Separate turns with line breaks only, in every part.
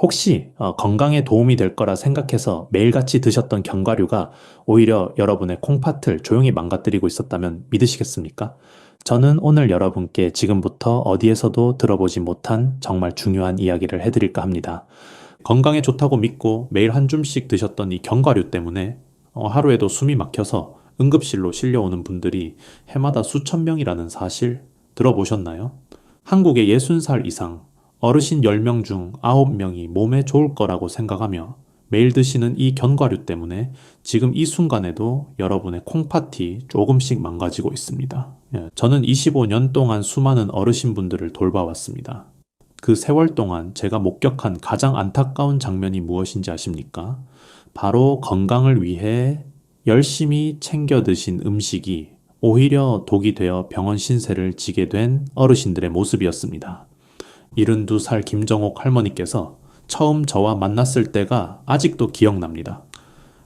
혹시 건강에 도움이 될 거라 생각해서 매일같이 드셨던 견과류가 오히려 여러분의 콩팥을 조용히 망가뜨리고 있었다면 믿으시겠습니까? 저는 오늘 여러분께 지금부터 어디에서도 들어보지 못한 정말 중요한 이야기를 해드릴까 합니다. 건강에 좋다고 믿고 매일 한 줌씩 드셨던 이 견과류 때문에 하루에도 숨이 막혀서 응급실로 실려오는 분들이 해마다 수천 명이라는 사실 들어보셨나요? 한국의 60살 이상 어르신 10명 중 9명이 몸에 좋을 거라고 생각하며 매일 드시는 이 견과류 때문에 지금 이 순간에도 여러분의 콩팥이 조금씩 망가지고 있습니다. 저는 25년 동안 수많은 어르신분들을 돌봐왔습니다. 그 세월 동안 제가 목격한 가장 안타까운 장면이 무엇인지 아십니까? 바로 건강을 위해 열심히 챙겨 드신 음식이 오히려 독이 되어 병원 신세를 지게 된 어르신들의 모습이었습니다. 72살 김정옥 할머니께서 처음 저와 만났을 때가 아직도 기억납니다.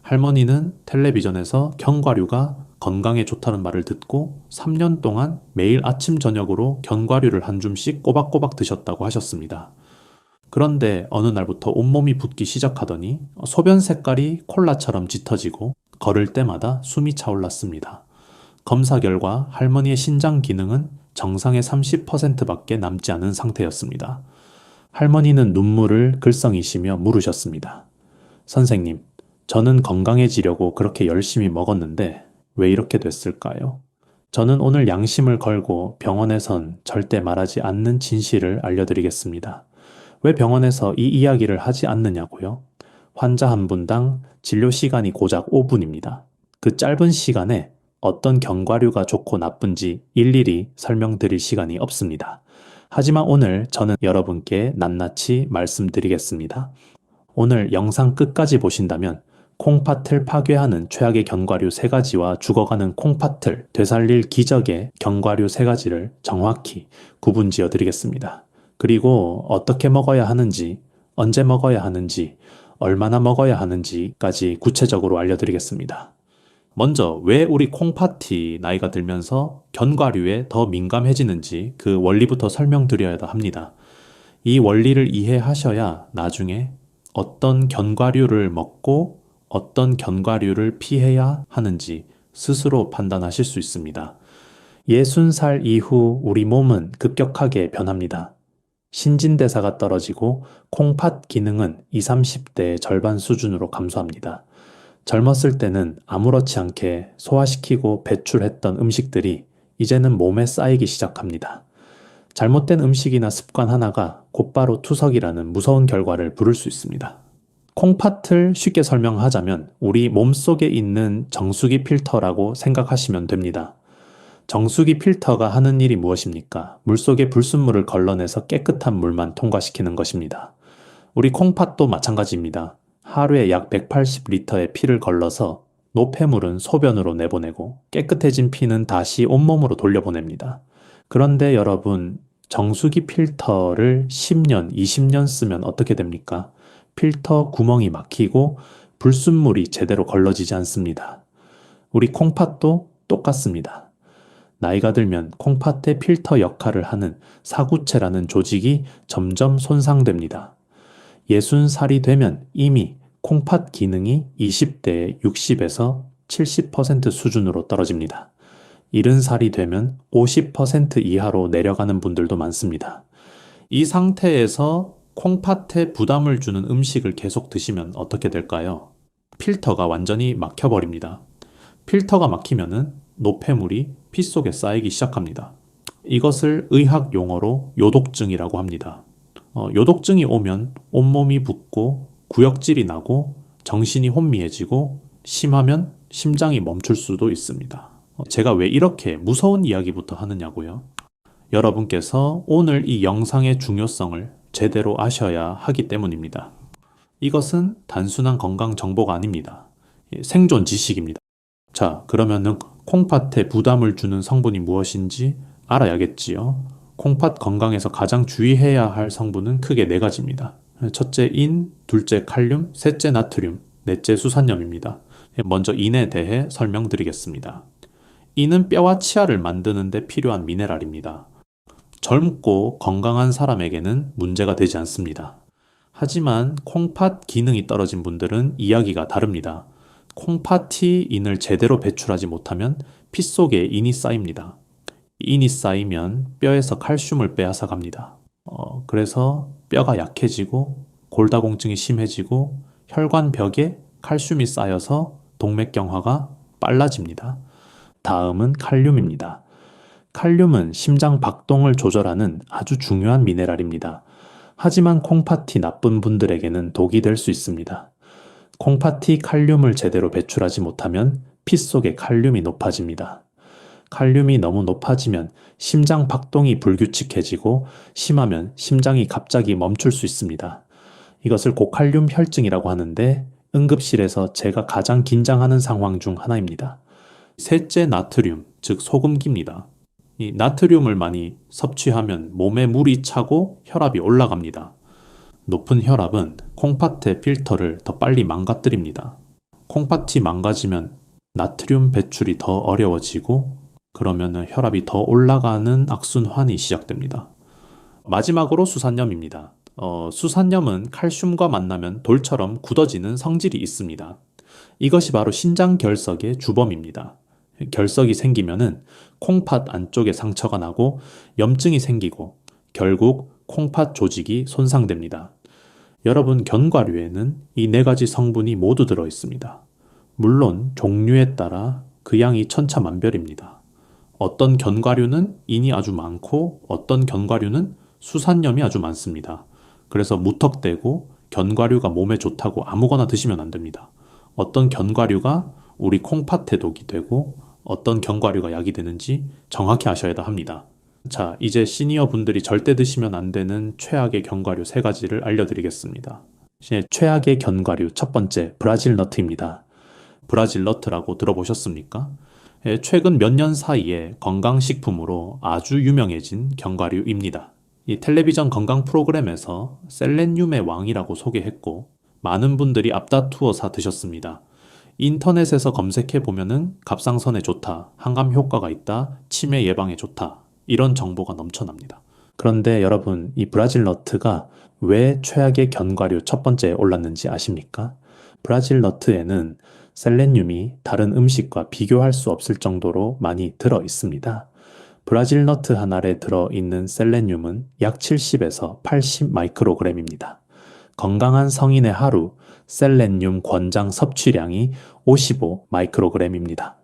할머니는 텔레비전에서 견과류가 건강에 좋다는 말을 듣고 3년 동안 매일 아침 저녁으로 견과류를 한 줌씩 꼬박꼬박 드셨다고 하셨습니다. 그런데 어느 날부터 온몸이 붓기 시작하더니 소변 색깔이 콜라처럼 짙어지고 걸을 때마다 숨이 차올랐습니다. 검사 결과 할머니의 신장 기능은 정상의 30%밖에 남지 않은 상태였습니다. 할머니는 눈물을 글썽이시며 물으셨습니다. 선생님, 저는 건강해지려고 그렇게 열심히 먹었는데 왜 이렇게 됐을까요? 저는 오늘 양심을 걸고 병원에선 절대 말하지 않는 진실을 알려드리겠습니다. 왜 병원에서 이 이야기를 하지 않느냐고요? 환자 한 분당 진료 시간이 고작 5분입니다. 그 짧은 시간에 어떤 견과류가 좋고 나쁜지 일일이 설명드릴 시간이 없습니다. 하지만 오늘 저는 여러분께 낱낱이 말씀드리겠습니다. 오늘 영상 끝까지 보신다면 콩팥을 파괴하는 최악의 견과류 3가지와 죽어가는 콩팥을 되살릴 기적의 견과류 3가지를 정확히 구분지어 드리겠습니다. 그리고 어떻게 먹어야 하는지, 언제 먹어야 하는지, 얼마나 먹어야 하는지까지 구체적으로 알려드리겠습니다. 먼저 왜 우리 콩팥이 나이가 들면서 견과류에 더 민감해지는지 그 원리부터 설명드려야 합니다. 이 원리를 이해하셔야 나중에 어떤 견과류를 먹고 어떤 견과류를 피해야 하는지 스스로 판단하실 수 있습니다. 60살 이후 우리 몸은 급격하게 변합니다. 신진대사가 떨어지고 콩팥 기능은 20, 30대의 절반 수준으로 감소합니다. 젊었을 때는 아무렇지 않게 소화시키고 배출했던 음식들이 이제는 몸에 쌓이기 시작합니다. 잘못된 음식이나 습관 하나가 곧바로 투석이라는 무서운 결과를 부를 수 있습니다. 콩팥을 쉽게 설명하자면 우리 몸속에 있는 정수기 필터라고 생각하시면 됩니다. 정수기 필터가 하는 일이 무엇입니까? 물속의 불순물을 걸러내서 깨끗한 물만 통과시키는 것입니다. 우리 콩팥도 마찬가지입니다. 하루에 약 180리터의 피를 걸러서 노폐물은 소변으로 내보내고 깨끗해진 피는 다시 온몸으로 돌려보냅니다. 그런데 여러분, 정수기 필터를 10년, 20년 쓰면 어떻게 됩니까? 필터 구멍이 막히고 불순물이 제대로 걸러지지 않습니다. 우리 콩팥도 똑같습니다. 나이가 들면 콩팥의 필터 역할을 하는 사구체라는 조직이 점점 손상됩니다. 60살이 되면 이미 콩팥 기능이 20대의 60에서 70% 수준으로 떨어집니다. 70살이 되면 50% 이하로 내려가는 분들도 많습니다. 이 상태에서 콩팥에 부담을 주는 음식을 계속 드시면 어떻게 될까요? 필터가 완전히 막혀버립니다. 필터가 막히면은 노폐물이 피 속에 쌓이기 시작합니다. 이것을 의학 용어로 요독증이라고 합니다. 요독증이 오면 온몸이 붓고 구역질이 나고 정신이 혼미해지고 심하면 심장이 멈출 수도 있습니다. 제가 왜 이렇게 무서운 이야기부터 하느냐고요? 여러분께서 오늘 이 영상의 중요성을 제대로 아셔야 하기 때문입니다. 이것은 단순한 건강 정보가 아닙니다. 생존 지식입니다. 자, 그러면은 콩팥에 부담을 주는 성분이 무엇인지 알아야겠지요. 콩팥 건강에서 가장 주의해야 할 성분은 크게 4가지입니다. 첫째 인, 둘째 칼륨, 셋째 나트륨, 넷째 수산염입니다. 먼저 인에 대해 설명드리겠습니다. 인은 뼈와 치아를 만드는 데 필요한 미네랄입니다. 젊고 건강한 사람에게는 문제가 되지 않습니다. 하지만 콩팥 기능이 떨어진 분들은 이야기가 다릅니다. 콩팥이 인을 제대로 배출하지 못하면 피 속에 인이 쌓입니다. 인이 쌓이면 뼈에서 칼슘을 빼앗아 갑니다. 그래서 뼈가 약해지고 골다공증이 심해지고 혈관벽에 칼슘이 쌓여서 동맥경화가 빨라집니다. 다음은 칼륨입니다. 칼륨은 심장 박동을 조절하는 아주 중요한 미네랄입니다. 하지만 콩팥이 나쁜 분들에게는 독이 될 수 있습니다. 콩팥이 칼륨을 제대로 배출하지 못하면 피 속에 칼륨이 높아집니다. 칼륨이 너무 높아지면 심장 박동이 불규칙해지고 심하면 심장이 갑자기 멈출 수 있습니다. 이것을 고칼륨 혈증이라고 하는데 응급실에서 제가 가장 긴장하는 상황 중 하나입니다. 셋째, 나트륨, 즉 소금기입니다. 이 나트륨을 많이 섭취하면 몸에 물이 차고 혈압이 올라갑니다. 높은 혈압은 콩팥의 필터를 더 빨리 망가뜨립니다. 콩팥이 망가지면 나트륨 배출이 더 어려워지고 그러면 혈압이 더 올라가는 악순환이 시작됩니다. 마지막으로 수산염입니다. 수산염은 칼슘과 만나면 돌처럼 굳어지는 성질이 있습니다. 이것이 바로 신장 결석의 주범입니다. 결석이 생기면은 콩팥 안쪽에 상처가 나고 염증이 생기고 결국 콩팥 조직이 손상됩니다. 여러분, 견과류에는 이 네 가지 성분이 모두 들어 있습니다. 물론 종류에 따라 그 양이 천차만별입니다. 어떤 견과류는 인이 아주 많고 어떤 견과류는 수산염이 아주 많습니다. 그래서 무턱대고 견과류가 몸에 좋다고 아무거나 드시면 안 됩니다. 어떤 견과류가 우리 콩팥에 독이 되고 어떤 견과류가 약이 되는지 정확히 아셔야 합니다. 자, 이제 시니어 분들이 절대 드시면 안 되는 최악의 견과류 3가지를 알려드리겠습니다. 최악의 견과류 첫 번째, 브라질 너트입니다. 브라질 너트라고 들어보셨습니까? 최근 몇 년 사이에 건강식품으로 아주 유명해진 견과류입니다. 이 텔레비전 건강 프로그램에서 셀레늄의 왕이라고 소개했고 많은 분들이 앞다투어 사 드셨습니다. 인터넷에서 검색해 보면은 갑상선에 좋다, 항암 효과가 있다, 치매 예방에 좋다 이런 정보가 넘쳐납니다. 그런데 여러분, 이 브라질 너트가 왜 최악의 견과류 첫 번째에 올랐는지 아십니까? 브라질 너트에는 셀레늄이 다른 음식과 비교할 수 없을 정도로 많이 들어 있습니다. 브라질 너트 한 알에 들어있는 셀레늄은 약 70에서 80 마이크로그램입니다. 건강한 성인의 하루 셀레늄 권장 섭취량이 55 마이크로그램입니다.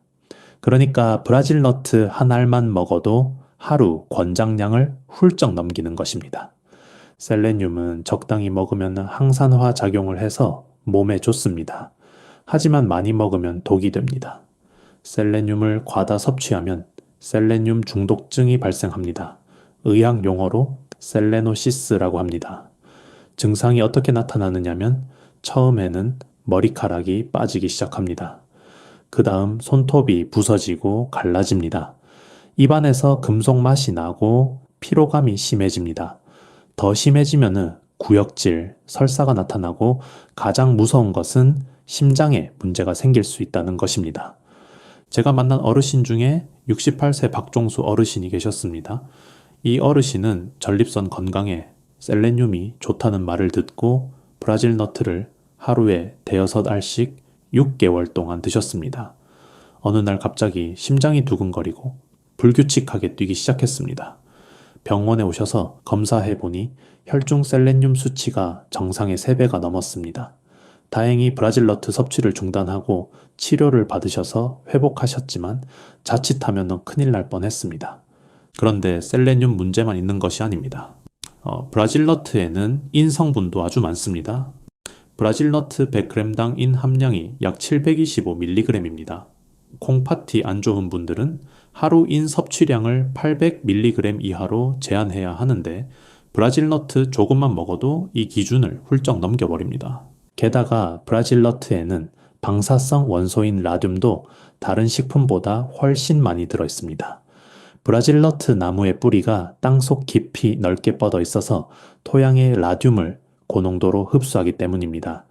그러니까 브라질 너트 한 알만 먹어도 하루 권장량을 훌쩍 넘기는 것입니다. 셀레늄은 적당히 먹으면 항산화 작용을 해서 몸에 좋습니다. 하지만 많이 먹으면 독이 됩니다. 셀레늄을 과다 섭취하면 셀레늄 중독증이 발생합니다. 의학 용어로 셀레노시스라고 합니다. 증상이 어떻게 나타나느냐면 처음에는 머리카락이 빠지기 시작합니다. 그 다음 손톱이 부서지고 갈라집니다. 입안에서 금속 맛이 나고 피로감이 심해집니다. 더 심해지면 구역질, 설사가 나타나고 가장 무서운 것은 심장에 문제가 생길 수 있다는 것입니다. 제가 만난 어르신 중에 68세 박종수 어르신이 계셨습니다. 이 어르신은 전립선 건강에 셀레늄이 좋다는 말을 듣고 브라질 너트를 하루에 대여섯 알씩 6개월 동안 드셨습니다. 어느 날 갑자기 심장이 두근거리고 불규칙하게 뛰기 시작했습니다. 병원에 오셔서 검사해보니 혈중 셀레늄 수치가 정상의 3배가 넘었습니다. 다행히 브라질 너트 섭취를 중단하고 치료를 받으셔서 회복하셨지만 자칫하면 큰일 날 뻔했습니다. 그런데 셀레늄 문제만 있는 것이 아닙니다. 브라질 너트에는 인 성분도 아주 많습니다. 브라질 너트 100g당 인 함량이 약 725mg입니다. 콩팥이 안 좋은 분들은 하루 인 섭취량을 800mg 이하로 제한해야 하는데 브라질 너트 조금만 먹어도 이 기준을 훌쩍 넘겨버립니다. 게다가 브라질 너트에는 방사성 원소인 라듐도 다른 식품보다 훨씬 많이 들어있습니다. 브라질 너트 나무의 뿌리가 땅속 깊이 넓게 뻗어 있어서 토양의 라듐을 고농도로 흡수하기 때문입니다.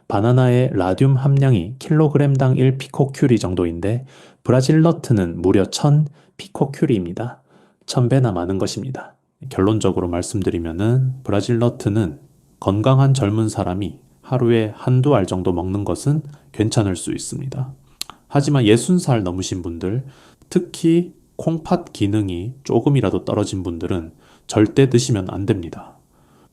바나나의 라듐 함량이 킬로그램당 1 피코큐리 정도인데 브라질 너트는 무려 1000 피코큐리입니다. 1000배나 많은 것입니다. 결론적으로 말씀드리면은 브라질 너트는 건강한 젊은 사람이 하루에 한두 알 정도 먹는 것은 괜찮을 수 있습니다. 하지만 60살 넘으신 분들, 특히 콩팥 기능이 조금이라도 떨어진 분들은 절대 드시면 안 됩니다.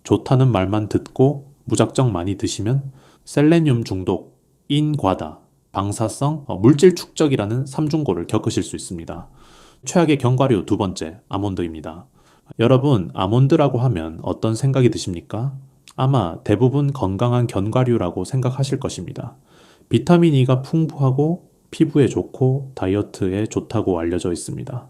좋다는 말만 듣고 무작정 많이 드시면 셀레늄 중독, 인과다, 방사성, 물질 축적이라는 삼중고를 겪으실 수 있습니다. 최악의 견과류 두 번째, 아몬드입니다. 여러분, 아몬드라고 하면 어떤 생각이 드십니까? 아마 대부분 건강한 견과류라고 생각하실 것입니다. 비타민 E가 풍부하고 피부에 좋고 다이어트에 좋다고 알려져 있습니다.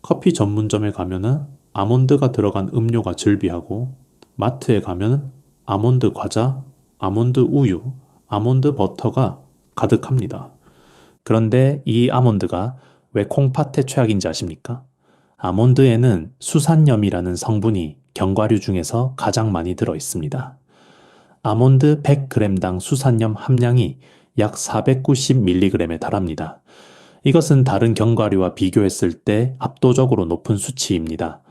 커피 전문점에 가면은 아몬드가 들어간 음료가 즐비하고 마트에 가면은 아몬드 과자, 아몬드 우유, 아몬드 버터가 가득합니다. 그런데 이 아몬드가 왜 콩팥에 최악인지 아십니까? 아몬드에는 수산염이라는 성분이 견과류 중에서 가장 많이 들어 있습니다. 아몬드 100g당 수산염 함량이 약 490mg에 달합니다. 이것은 다른 견과류와 비교했을 때 압도적으로 높은 수치입니다.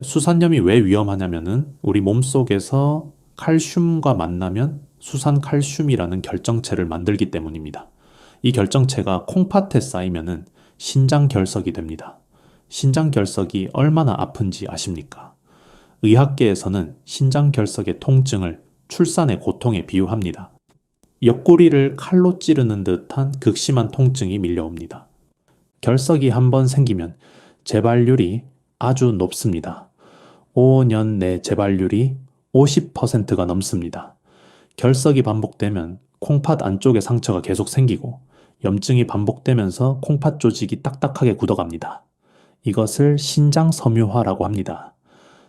수산염이 왜 위험하냐면은 우리 몸속에서 칼슘과 만나면 수산칼슘이라는 결정체를 만들기 때문입니다. 이 결정체가 콩팥에 쌓이면은 신장결석이 됩니다. 신장결석이 얼마나 아픈지 아십니까? 의학계에서는 신장결석의 통증을 출산의 고통에 비유합니다. 옆구리를 칼로 찌르는 듯한 극심한 통증이 밀려옵니다. 결석이 한번 생기면 재발률이 아주 높습니다. 5년 내 재발률이 50%가 넘습니다. 결석이 반복되면 콩팥 안쪽에 상처가 계속 생기고 염증이 반복되면서 콩팥 조직이 딱딱하게 굳어갑니다. 이것을 신장섬유화라고 합니다.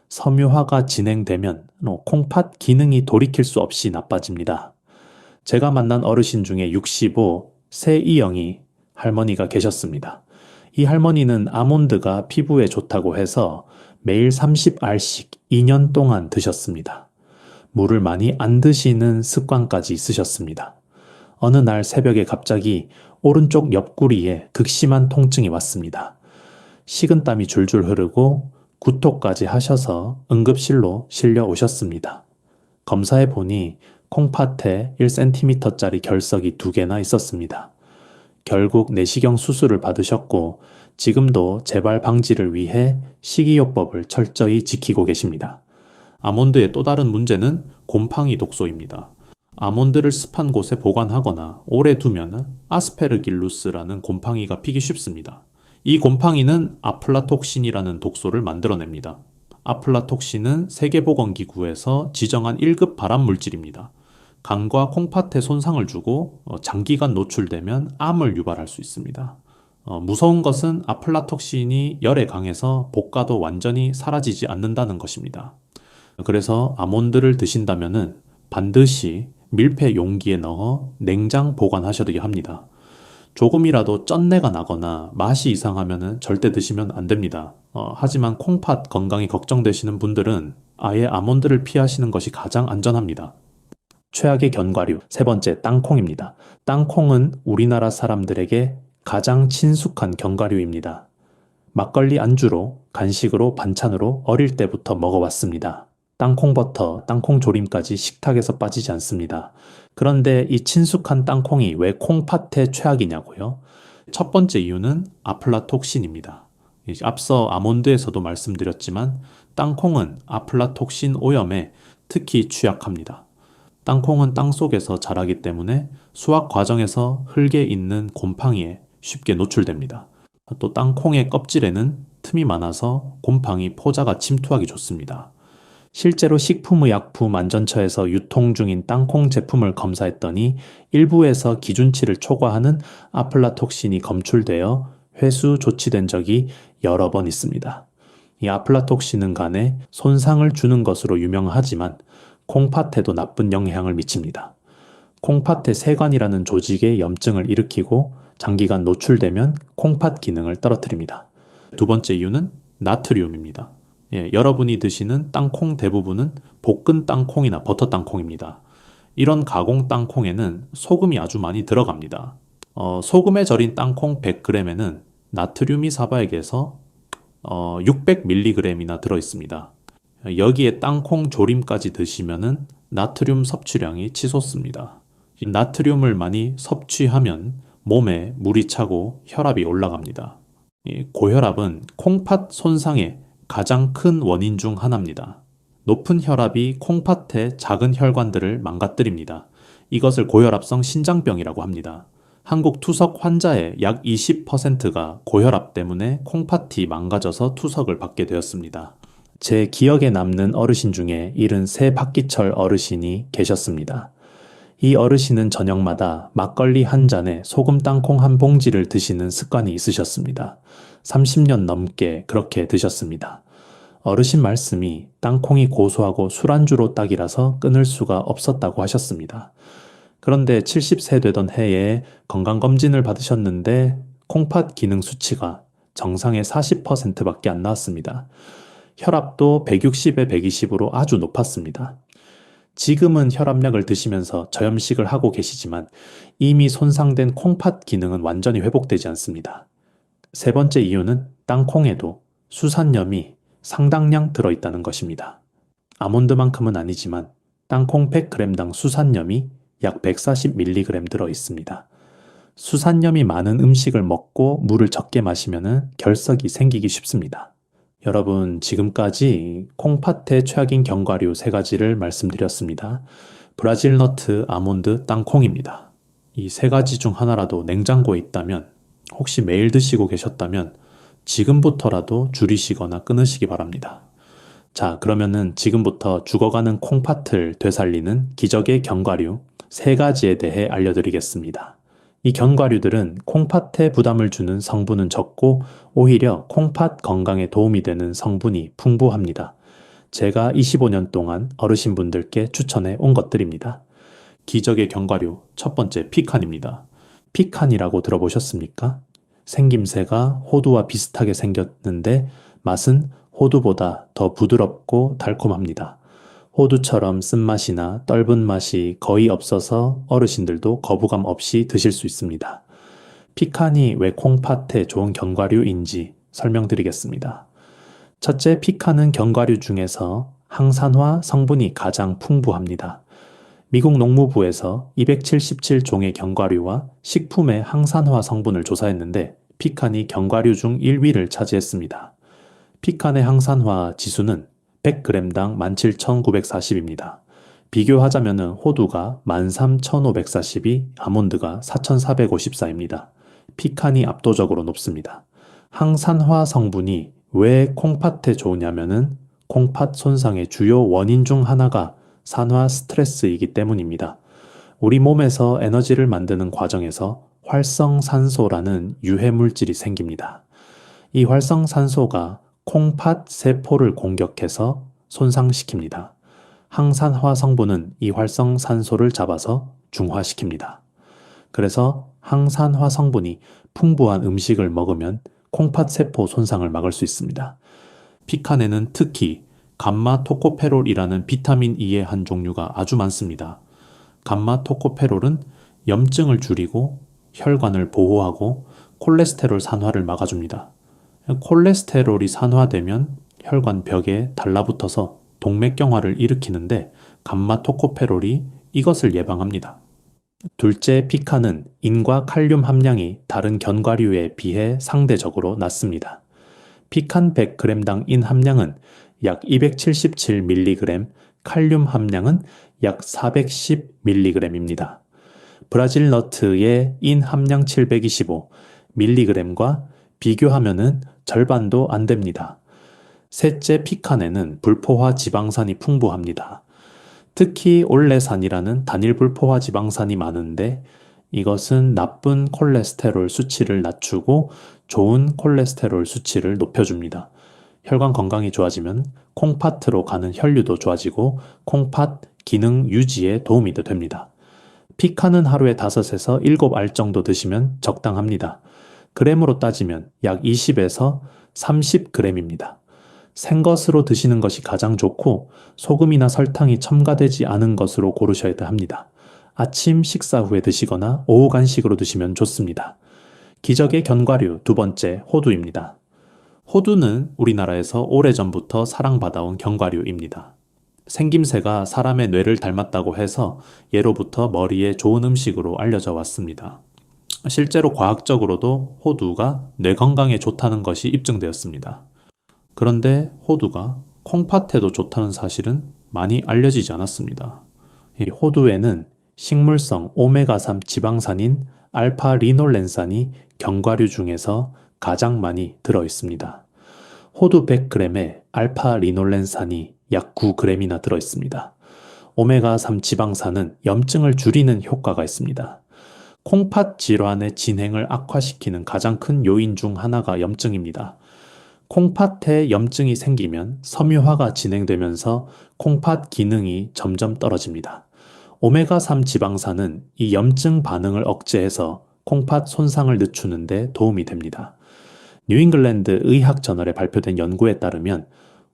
섬유화가 진행되면 콩팥 기능이 돌이킬 수 없이 나빠집니다. 제가 만난 어르신 중에 65, 세이영이 할머니가 계셨습니다. 이 할머니는 아몬드가 피부에 좋다고 해서 매일 30알씩 2년 동안 드셨습니다. 물을 많이 안 드시는 습관까지 있으셨습니다. 어느 날 새벽에 갑자기 오른쪽 옆구리에 극심한 통증이 왔습니다. 식은땀이 줄줄 흐르고 구토까지 하셔서 응급실로 실려 오셨습니다. 검사해 보니 콩팥에 1cm짜리 결석이 2개나 있었습니다. 결국 내시경 수술을 받으셨고 지금도 재발 방지를 위해 식이요법을 철저히 지키고 계십니다. 아몬드의 또 다른 문제는 곰팡이 독소입니다. 아몬드를 습한 곳에 보관하거나 오래 두면 아스페르길루스라는 곰팡이가 피기 쉽습니다. 이 곰팡이는 아플라톡신이라는 독소를 만들어냅니다. 아플라톡신은 세계보건기구에서 지정한 1급 발암물질입니다. 간과 콩팥에 손상을 주고 장기간 노출되면 암을 유발할 수 있습니다. 무서운 것은 아플라톡신이 열에 강해서 볶아도 완전히 사라지지 않는다는 것입니다. 그래서 아몬드를 드신다면 반드시 밀폐 용기에 넣어 냉장 보관하셔야 합니다. 조금이라도 쩐내가 나거나 맛이 이상하면 절대 드시면 안 됩니다. 하지만 콩팥 건강이 걱정되시는 분들은 아예 아몬드를 피하시는 것이 가장 안전합니다. 최악의 견과류, 세 번째 땅콩입니다. 땅콩은 우리나라 사람들에게 가장 친숙한 견과류입니다. 막걸리 안주로, 간식으로, 반찬으로 어릴 때부터 먹어왔습니다. 땅콩버터, 땅콩조림까지 식탁에서 빠지지 않습니다. 그런데 이 친숙한 땅콩이 왜 콩팥에 최악이냐고요? 첫 번째 이유는 아플라톡신입니다. 앞서 아몬드에서도 말씀드렸지만 땅콩은 아플라톡신 오염에 특히 취약합니다. 땅콩은 땅속에서 자라기 때문에 수확 과정에서 흙에 있는 곰팡이에 쉽게 노출됩니다. 또 땅콩의 껍질에는 틈이 많아서 곰팡이 포자가 침투하기 좋습니다. 실제로 식품의약품안전처에서 유통 중인 땅콩 제품을 검사했더니 일부에서 기준치를 초과하는 아플라톡신이 검출되어 회수 조치된 적이 여러 번 있습니다. 이 아플라톡신은 간에 손상을 주는 것으로 유명하지만 콩팥에도 나쁜 영향을 미칩니다. 콩팥의 세관이라는 조직에 염증을 일으키고 장기간 노출되면 콩팥 기능을 떨어뜨립니다. 두 번째 이유는 나트륨입니다. 여러분이 드시는 땅콩 대부분은 볶은 땅콩이나 버터 땅콩입니다. 이런 가공 땅콩에는 소금이 아주 많이 들어갑니다. 소금에 절인 땅콩 100g에는 나트륨이 사바액에서 600mg이나 들어있습니다. 여기에 땅콩 조림까지 드시면은 나트륨 섭취량이 치솟습니다. 이 나트륨을 많이 섭취하면 몸에 물이 차고 혈압이 올라갑니다. 이 고혈압은 콩팥 손상의 가장 큰 원인 중 하나입니다. 높은 혈압이 콩팥의 작은 혈관들을 망가뜨립니다. 이것을 고혈압성 신장병이라고 합니다. 한국 투석 환자의 약 20%가 고혈압 때문에 콩팥이 망가져서 투석을 받게 되었습니다. 제 기억에 남는 어르신 중에 73 박기철 어르신이 계셨습니다. 이 어르신은 저녁마다 막걸리 한 잔에 소금 땅콩 한 봉지를 드시는 습관이 있으셨습니다. 30년 넘게 그렇게 드셨습니다. 어르신 말씀이 땅콩이 고소하고 술안주로 딱이라서 끊을 수가 없었다고 하셨습니다. 그런데 70세 되던 해에 건강검진을 받으셨는데 콩팥 기능 수치가 정상의 40%밖에 안 나왔습니다. 혈압도 160에 120으로 아주 높았습니다. 지금은 혈압약을 드시면서 저염식을 하고 계시지만 이미 손상된 콩팥 기능은 완전히 회복되지 않습니다. 세 번째 이유는 땅콩에도 수산염이 상당량 들어있다는 것입니다. 아몬드만큼은 아니지만 땅콩 100g당 수산염이 약 140mg 들어있습니다. 수산염이 많은 음식을 먹고 물을 적게 마시면 결석이 생기기 쉽습니다. 여러분, 지금까지 콩팥에 최악인 견과류 3가지를 말씀드렸습니다. 브라질 너트, 아몬드, 땅콩입니다. 이 3가지 중 하나라도 냉장고에 있다면, 혹시 매일 드시고 계셨다면 지금부터라도 줄이시거나 끊으시기 바랍니다. 자, 그러면은 지금부터 죽어가는 콩팥을 되살리는 기적의 견과류 3가지에 대해 알려드리겠습니다. 이 견과류들은 콩팥에 부담을 주는 성분은 적고 오히려 콩팥 건강에 도움이 되는 성분이 풍부합니다. 제가 25년 동안 어르신분들께 추천해 온 것들입니다. 기적의 견과류 첫 번째 피칸입니다. 피칸이라고 들어보셨습니까? 생김새가 호두와 비슷하게 생겼는데 맛은 호두보다 더 부드럽고 달콤합니다. 호두처럼 쓴맛이나 떫은 맛이 거의 없어서 어르신들도 거부감 없이 드실 수 있습니다. 피칸이 왜 콩팥에 좋은 견과류인지 설명드리겠습니다. 첫째, 피칸은 견과류 중에서 항산화 성분이 가장 풍부합니다. 미국 농무부에서 277종의 견과류와 식품의 항산화 성분을 조사했는데 피칸이 견과류 중 1위를 차지했습니다. 피칸의 항산화 지수는 100g당 17,940입니다. 비교하자면 호두가 13,542, 아몬드가 4,454입니다. 피칸이 압도적으로 높습니다. 항산화 성분이 왜 콩팥에 좋으냐면은 콩팥 손상의 주요 원인 중 하나가 산화 스트레스이기 때문입니다. 우리 몸에서 에너지를 만드는 과정에서 활성산소라는 유해 물질이 생깁니다. 이 활성산소가 콩팥 세포를 공격해서 손상시킵니다. 항산화 성분은 이 활성산소를 잡아서 중화시킵니다. 그래서 항산화 성분이 풍부한 음식을 먹으면 콩팥 세포 손상을 막을 수 있습니다. 피칸에는 특히 감마토코페롤이라는 비타민 E의 한 종류가 아주 많습니다. 감마토코페롤은 염증을 줄이고 혈관을 보호하고 콜레스테롤 산화를 막아줍니다. 콜레스테롤이 산화되면 혈관 벽에 달라붙어서 동맥경화를 일으키는데 감마토코페롤이 이것을 예방합니다. 둘째, 피칸은 인과 칼륨 함량이 다른 견과류에 비해 상대적으로 낮습니다. 피칸 100g당 인 함량은 약 277mg, 칼륨 함량은 약 410mg입니다. 브라질 너트의 인 함량 725mg과 비교하면은 절반도 안 됩니다. 셋째, 피칸에는 불포화 지방산이 풍부합니다. 특히 올레산이라는 단일 불포화 지방산이 많은데 이것은 나쁜 콜레스테롤 수치를 낮추고 좋은 콜레스테롤 수치를 높여줍니다. 혈관 건강이 좋아지면 콩팥으로 가는 혈류도 좋아지고 콩팥 기능 유지에 도움이 됩니다. 피칸은 하루에 5에서 7알 정도 드시면 적당합니다. 그램으로 따지면 약 20에서 30g입니다. 생것으로 드시는 것이 가장 좋고 소금이나 설탕이 첨가되지 않은 것으로 고르셔야 합니다. 아침 식사 후에 드시거나 오후 간식으로 드시면 좋습니다. 기적의 견과류 두 번째, 호두입니다. 호두는 우리나라에서 오래전부터 사랑받아온 견과류입니다. 생김새가 사람의 뇌를 닮았다고 해서 예로부터 머리에 좋은 음식으로 알려져 왔습니다. 실제로 과학적으로도 호두가 뇌 건강에 좋다는 것이 입증되었습니다. 그런데 호두가 콩팥에도 좋다는 사실은 많이 알려지지 않았습니다. 이 호두에는 식물성 오메가3 지방산인 알파 리놀렌산이 견과류 중에서 가장 많이 들어 있습니다. 호두 100g에 알파 리놀렌산이 약 9g이나 들어 있습니다. 오메가3 지방산은 염증을 줄이는 효과가 있습니다. 콩팥 질환의 진행을 악화시키는 가장 큰 요인 중 하나가 염증입니다. 콩팥에 염증이 생기면 섬유화가 진행되면서 콩팥 기능이 점점 떨어집니다. 오메가3 지방산은 이 염증 반응을 억제해서 콩팥 손상을 늦추는 데 도움이 됩니다. 뉴잉글랜드 의학저널에 발표된 연구에 따르면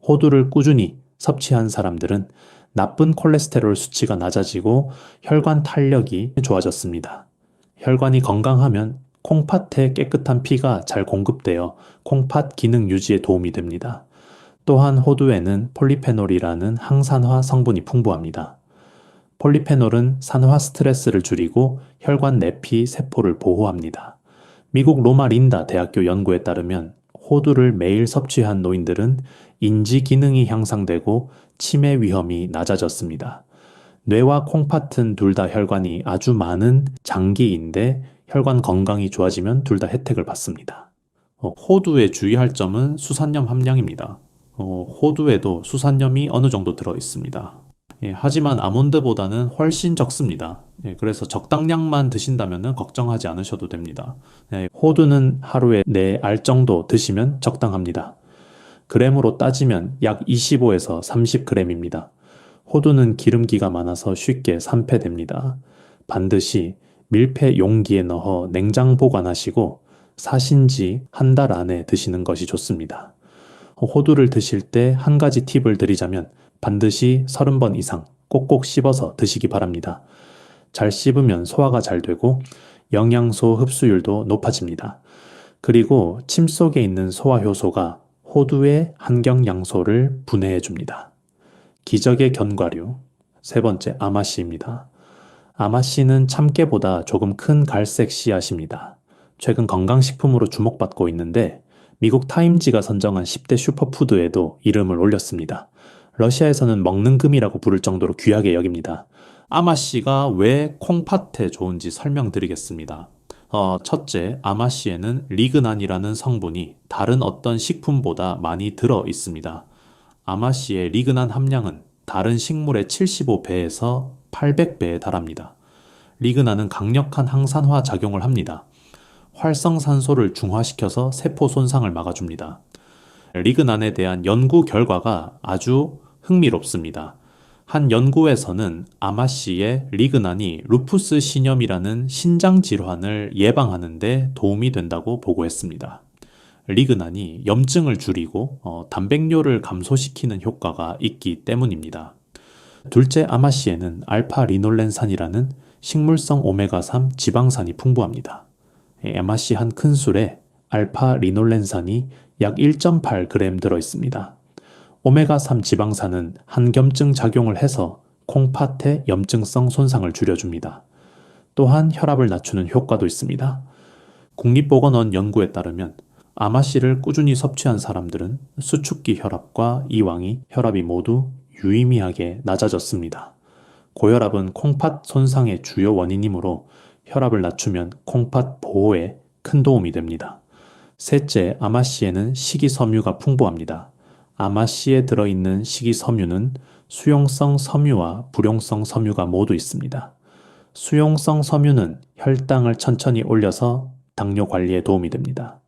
호두를 꾸준히 섭취한 사람들은 나쁜 콜레스테롤 수치가 낮아지고 혈관 탄력이 좋아졌습니다. 혈관이 건강하면 콩팥에 깨끗한 피가 잘 공급되어 콩팥 기능 유지에 도움이 됩니다. 또한 호두에는 폴리페놀이라는 항산화 성분이 풍부합니다. 폴리페놀은 산화 스트레스를 줄이고 혈관 내피 세포를 보호합니다. 미국 로마린다 대학교 연구에 따르면 호두를 매일 섭취한 노인들은 인지 기능이 향상되고 치매 위험이 낮아졌습니다. 뇌와 콩팥은 둘 다 혈관이 아주 많은 장기인데 혈관 건강이 좋아지면 둘 다 혜택을 받습니다. 호두에 주의할 점은 수산염 함량입니다. 호두에도 수산염이 어느 정도 들어 있습니다. 하지만 아몬드보다는 훨씬 적습니다. 그래서 적당량만 드신다면 걱정하지 않으셔도 됩니다. 호두는 하루에 4알 정도 드시면 적당합니다. 그램으로 따지면 약 25에서 30g입니다. 호두는 기름기가 많아서 쉽게 산패됩니다. 반드시 밀폐 용기에 넣어 냉장 보관하시고 사신 지 한 달 안에 드시는 것이 좋습니다. 호두를 드실 때 한 가지 팁을 드리자면 반드시 30번 이상 꼭꼭 씹어서 드시기 바랍니다. 잘 씹으면 소화가 잘 되고 영양소 흡수율도 높아집니다. 그리고 침 속에 있는 소화효소가 호두의 한경양소를 분해해 줍니다. 기적의 견과류, 세 번째 아마씨입니다. 아마씨는 참깨보다 조금 큰 갈색 씨앗입니다. 최근 건강식품으로 주목받고 있는데 미국 타임지가 선정한 10대 슈퍼푸드에도 이름을 올렸습니다. 러시아에서는 먹는 금이라고 부를 정도로 귀하게 여깁니다. 아마씨가 왜 콩팥에 좋은지 설명드리겠습니다. 첫째, 아마씨에는 리그난이라는 성분이 다른 어떤 식품보다 많이 들어 있습니다. 아마씨의 리그난 함량은 다른 식물의 75배에서 800배에 달합니다. 리그난은 강력한 항산화 작용을 합니다. 활성산소를 중화시켜서 세포 손상을 막아줍니다. 리그난에 대한 연구 결과가 아주 흥미롭습니다. 한 연구에서는 아마씨의 리그난이 루푸스 신염이라는 신장 질환을 예방하는 데 도움이 된다고 보고했습니다. 리그난이 염증을 줄이고 단백뇨를 감소시키는 효과가 있기 때문입니다. 둘째, 아마씨에는 알파 리놀렌산이라는 식물성 오메가3 지방산이 풍부합니다. 아마씨 한 큰술에 알파 리놀렌산이 약 1.8g 들어있습니다. 오메가3 지방산은 항염증 작용을 해서 콩팥의 염증성 손상을 줄여줍니다. 또한 혈압을 낮추는 효과도 있습니다. 국립보건원 연구에 따르면 아마씨를 꾸준히 섭취한 사람들은 수축기 혈압과 이왕이 혈압이 모두 유의미하게 낮아졌습니다. 고혈압은 콩팥 손상의 주요 원인이므로 혈압을 낮추면 콩팥 보호에 큰 도움이 됩니다. 셋째, 아마씨에는 식이섬유가 풍부합니다. 아마씨에 들어있는 식이섬유는 수용성 섬유와 불용성 섬유가 모두 있습니다. 수용성 섬유는 혈당을 천천히 올려서 당뇨 관리에 도움이 됩니다.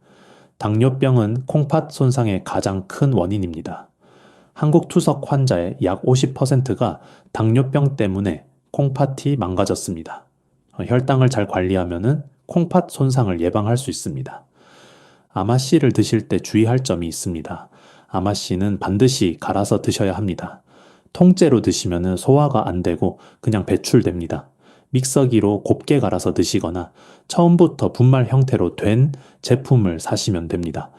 당뇨병은 콩팥 손상의 가장 큰 원인입니다. 한국 투석 환자의 약 50%가 당뇨병 때문에 콩팥이 망가졌습니다. 혈당을 잘 관리하면 콩팥 손상을 예방할 수 있습니다. 아마씨를 드실 때 주의할 점이 있습니다. 아마씨는 반드시 갈아서 드셔야 합니다. 통째로 드시면 소화가 안 되고 그냥 배출됩니다. 믹서기로 곱게 갈아서 드시거나 처음부터 분말 형태로 된 제품을 사시면 됩니다.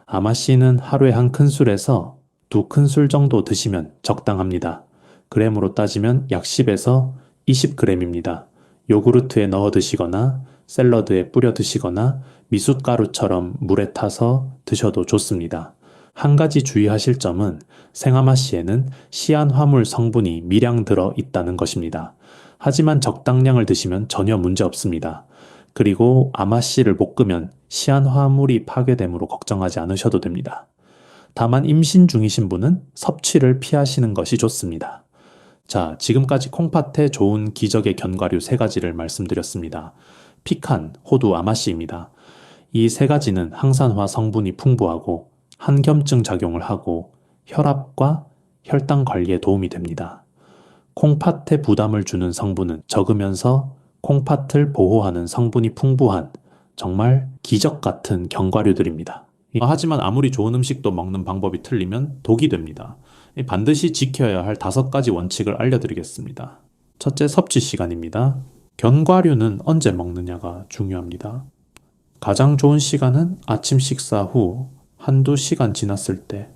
아마씨는 하루에 한 큰술에서 2큰술 정도 드시면 적당합니다. 그램으로 따지면 약 10에서 20g입니다. 요구르트에 넣어 드시거나 샐러드에 뿌려 드시거나 미숫가루처럼 물에 타서 드셔도 좋습니다. 한 가지 주의하실 점은 생아마씨에는 시안화물 성분이 미량 들어 있다는 것입니다. 하지만 적당량을 드시면 전혀 문제 없습니다. 그리고 아마씨를 볶으면 시안화물이 파괴되므로 걱정하지 않으셔도 됩니다. 다만 임신 중이신 분은 섭취를 피하시는 것이 좋습니다. 자, 지금까지 콩팥에 좋은 기적의 견과류 3가지를 말씀드렸습니다. 피칸, 호두, 아마씨입니다. 이 3가지는 항산화 성분이 풍부하고 항염증 작용을 하고 혈압과 혈당 관리에 도움이 됩니다. 콩팥에 부담을 주는 성분은 적으면서 콩팥을 보호하는 성분이 풍부한 정말 기적 같은 견과류들입니다. 하지만 아무리 좋은 음식도 먹는 방법이 틀리면 독이 됩니다. 반드시 지켜야 할 5가지 원칙을 알려드리겠습니다. 첫째, 섭취 시간입니다. 견과류는 언제 먹느냐가 중요합니다. 가장 좋은 시간은 아침 식사 후 한두 시간 지났을 때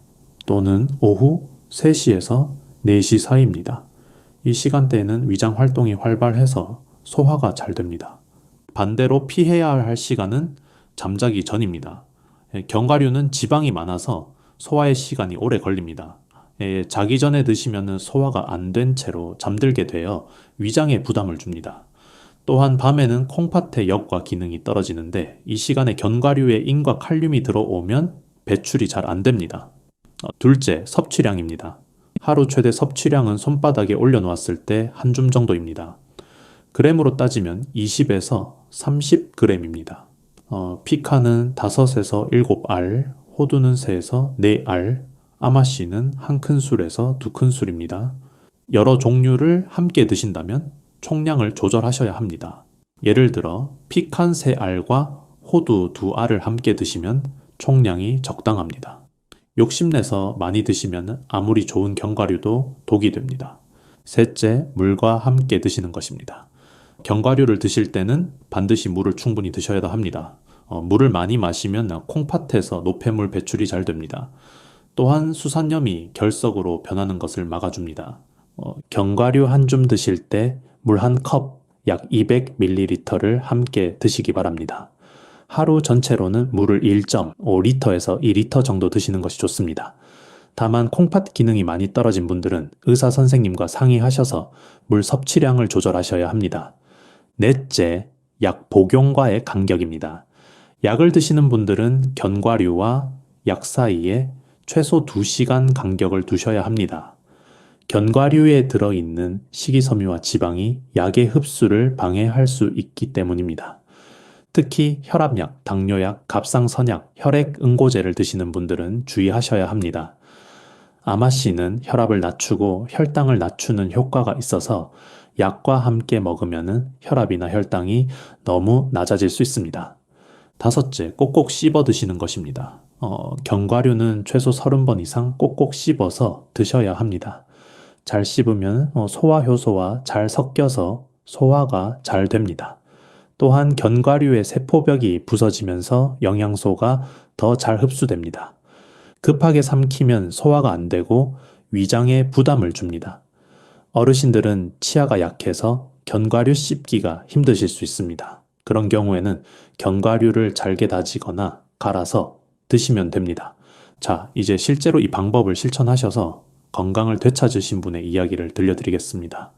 또는 오후 3시에서 4시 사이입니다. 이 시간대에는 위장 활동이 활발해서 소화가 잘 됩니다. 반대로 피해야 할 시간은 잠자기 전입니다. 견과류는 지방이 많아서 소화의 시간이 오래 걸립니다. 자기 전에 드시면 소화가 안 된 채로 잠들게 되어 위장에 부담을 줍니다. 또한 밤에는 콩팥의 역과 기능이 떨어지는데 이 시간에 견과류에 인과 칼륨이 들어오면 배출이 잘 안 됩니다. 둘째, 섭취량입니다. 하루 최대 섭취량은 손바닥에 올려놓았을 때 한 줌 정도입니다. 그램으로 따지면 20에서 30g입니다. 피칸은 5에서 7알, 호두는 3에서 4알, 아마씨는 1큰술에서 2큰술입니다. 여러 종류를 함께 드신다면 총량을 조절하셔야 합니다. 예를 들어 피칸 3알과 호두 2알을 함께 드시면 총량이 적당합니다. 욕심내서 많이 드시면 아무리 좋은 견과류도 독이 됩니다. 셋째, 물과 함께 드시는 것입니다. 견과류를 드실 때는 반드시 물을 충분히 드셔야 합니다. 물을 많이 마시면 콩팥에서 노폐물 배출이 잘 됩니다. 또한 수산염이 결석으로 변하는 것을 막아줍니다. 견과류 한 줌 드실 때 물 한 컵, 약 200ml를 함께 드시기 바랍니다. 하루 전체로는 물을 1.5리터에서 2리터 정도 드시는 것이 좋습니다. 다만 콩팥 기능이 많이 떨어진 분들은 의사 선생님과 상의하셔서 물 섭취량을 조절하셔야 합니다. 넷째, 약 복용과의 간격입니다. 약을 드시는 분들은 견과류와 약 사이에 최소 2시간 간격을 두셔야 합니다. 견과류에 들어있는 식이섬유와 지방이 약의 흡수를 방해할 수 있기 때문입니다. 특히 혈압약, 당뇨약, 갑상선약, 혈액응고제를 드시는 분들은 주의하셔야 합니다. 아마씨는 혈압을 낮추고 혈당을 낮추는 효과가 있어서 약과 함께 먹으면 혈압이나 혈당이 너무 낮아질 수 있습니다. 다섯째, 꼭꼭 씹어 드시는 것입니다. 견과류는 최소 30번 이상 꼭꼭 씹어서 드셔야 합니다. 잘 씹으면 소화 효소와 잘 섞여서 소화가 잘 됩니다. 또한 견과류의 세포벽이 부서지면서 영양소가 더 잘 흡수됩니다. 급하게 삼키면 소화가 안 되고 위장에 부담을 줍니다. 어르신들은 치아가 약해서 견과류 씹기가 힘드실 수 있습니다. 그런 경우에는 견과류를 잘게 다지거나 갈아서 드시면 됩니다. 자, 이제 실제로 이 방법을 실천하셔서 건강을 되찾으신 분의 이야기를 들려드리겠습니다.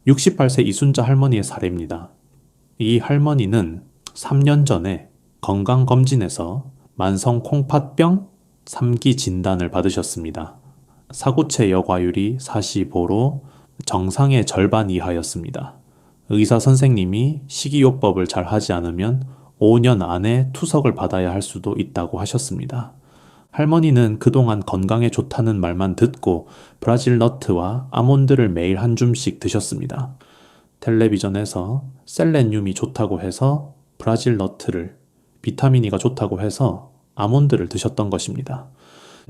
68세 이순자 할머니의 사례입니다. 이 할머니는 3년 전에 건강검진에서 만성 콩팥병 3기 진단을 받으셨습니다. 사구체 여과율이 45로 정상의 절반 이하였습니다. 의사 선생님이 식이요법을 잘 하지 않으면 5년 안에 투석을 받아야 할 수도 있다고 하셨습니다. 할머니는 그동안 건강에 좋다는 말만 듣고 브라질 너트와 아몬드를 매일 한 줌씩 드셨습니다. 텔레비전에서 셀레늄이 좋다고 해서 브라질 너트를, 비타민 E가 좋다고 해서 아몬드를 드셨던 것입니다.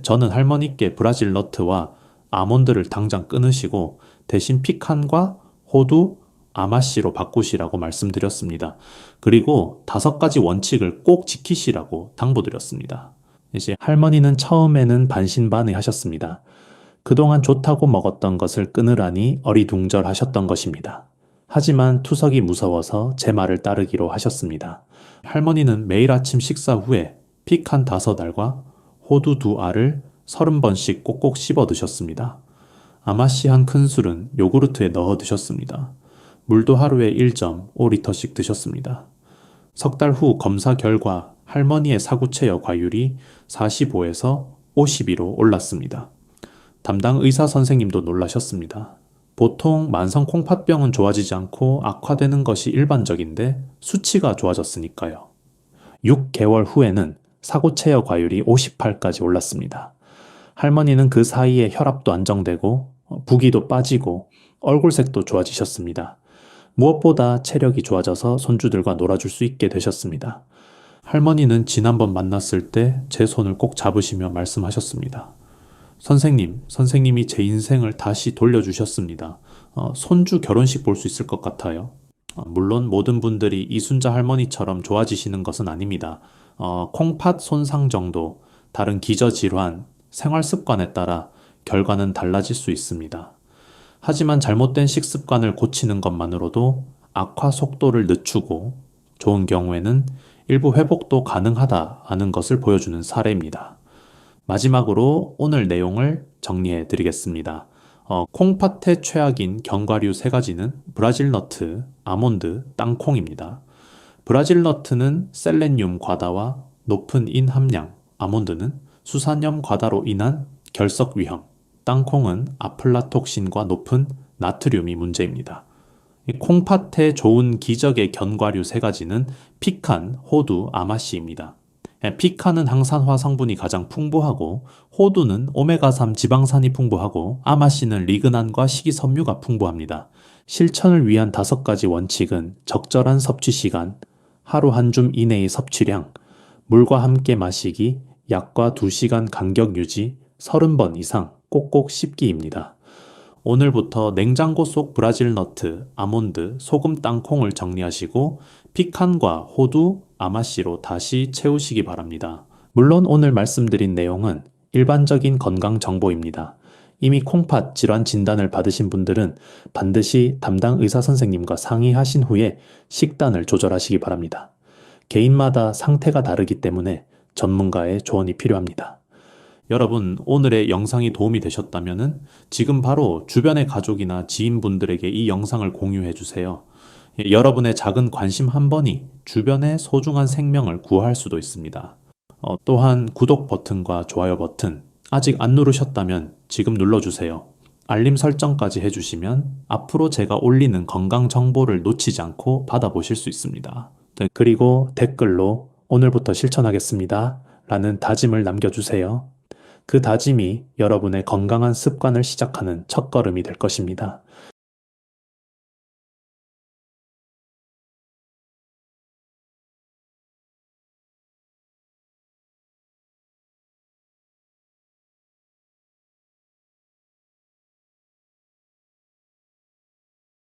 저는 할머니께 브라질 너트와 아몬드를 당장 끊으시고 대신 피칸과 호두, 아마씨로 바꾸시라고 말씀드렸습니다. 그리고 5가지 원칙을 꼭 지키시라고 당부드렸습니다. 이제 할머니는 처음에는 반신반의 하셨습니다. 그동안 좋다고 먹었던 것을 끊으라니 어리둥절하셨던 것입니다. 하지만 투석이 무서워서 제 말을 따르기로 하셨습니다. 할머니는 매일 아침 식사 후에 픽 한 5알과 호두 2알을 30번씩 꼭꼭 씹어 드셨습니다. 아마씨 한 큰술은 요구르트에 넣어 드셨습니다. 물도 하루에 1.5리터씩 드셨습니다. 석 달 후 검사 결과 할머니의 사구체여 과율이 45에서 52로 올랐습니다. 담당 의사 선생님도 놀라셨습니다. 보통 만성 콩팥병은 좋아지지 않고 악화되는 것이 일반적인데 수치가 좋아졌으니까요. 6개월 후에는 사구체여 과율이 58까지 올랐습니다. 할머니는 그 사이에 혈압도 안정되고 부기도 빠지고 얼굴색도 좋아지셨습니다. 무엇보다 체력이 좋아져서 손주들과 놀아줄 수 있게 되셨습니다. 할머니는 지난번 만났을 때 제 손을 꼭 잡으시며 말씀하셨습니다. 선생님이 제 인생을 다시 돌려주셨습니다. 손주 결혼식 볼 수 있을 것 같아요. 물론 모든 분들이 이순자 할머니처럼 좋아지시는 것은 아닙니다. 콩팥 손상 정도, 다른 기저질환, 생활 습관에 따라 결과는 달라질 수 있습니다. 하지만 잘못된 식습관을 고치는 것만으로도 악화 속도를 늦추고 좋은 경우에는 일부 회복도 가능하다는 것을 보여주는 사례입니다. 마지막으로 오늘 내용을 정리해 드리겠습니다. 콩팥의 최악인 견과류 3가지는 브라질 너트, 아몬드, 땅콩입니다. 브라질 너트는 셀레늄 과다와 높은 인 함량, 아몬드는 수산염 과다로 인한 결석 위험, 땅콩은 아플라톡신과 높은 나트륨이 문제입니다. 콩팥에 좋은 기적의 견과류 3가지는 피칸, 호두, 아마씨입니다. 피칸은 항산화 성분이 가장 풍부하고 호두는 오메가3 지방산이 풍부하고 아마씨는 리그난과 식이섬유가 풍부합니다. 실천을 위한 5가지 원칙은 적절한 섭취 시간, 하루 한 줌 이내의 섭취량, 물과 함께 마시기, 약과 2시간 간격 유지, 30번 이상 꼭꼭 씹기입니다. 오늘부터 냉장고 속 브라질 너트, 아몬드, 소금 땅콩을 정리하시고 피칸과 호두, 아마씨로 다시 채우시기 바랍니다. 물론 오늘 말씀드린 내용은 일반적인 건강 정보입니다. 이미 콩팥 질환 진단을 받으신 분들은 반드시 담당 의사 선생님과 상의하신 후에 식단을 조절하시기 바랍니다. 개인마다 상태가 다르기 때문에 전문가의 조언이 필요합니다. 여러분, 오늘의 영상이 도움이 되셨다면 지금 바로 주변의 가족이나 지인분들에게 이 영상을 공유해 주세요. 여러분의 작은 관심 한 번이 주변의 소중한 생명을 구할 수도 있습니다. 또한 구독 버튼과 좋아요 버튼 아직 안 누르셨다면 지금 눌러주세요. 알림 설정까지 해주시면 앞으로 제가 올리는 건강 정보를 놓치지 않고 받아보실 수 있습니다. 그리고 댓글로 오늘부터 실천하겠습니다 라는 다짐을 남겨주세요. 그 다짐이 여러분의 건강한 습관을 시작하는 첫걸음이 될 것입니다.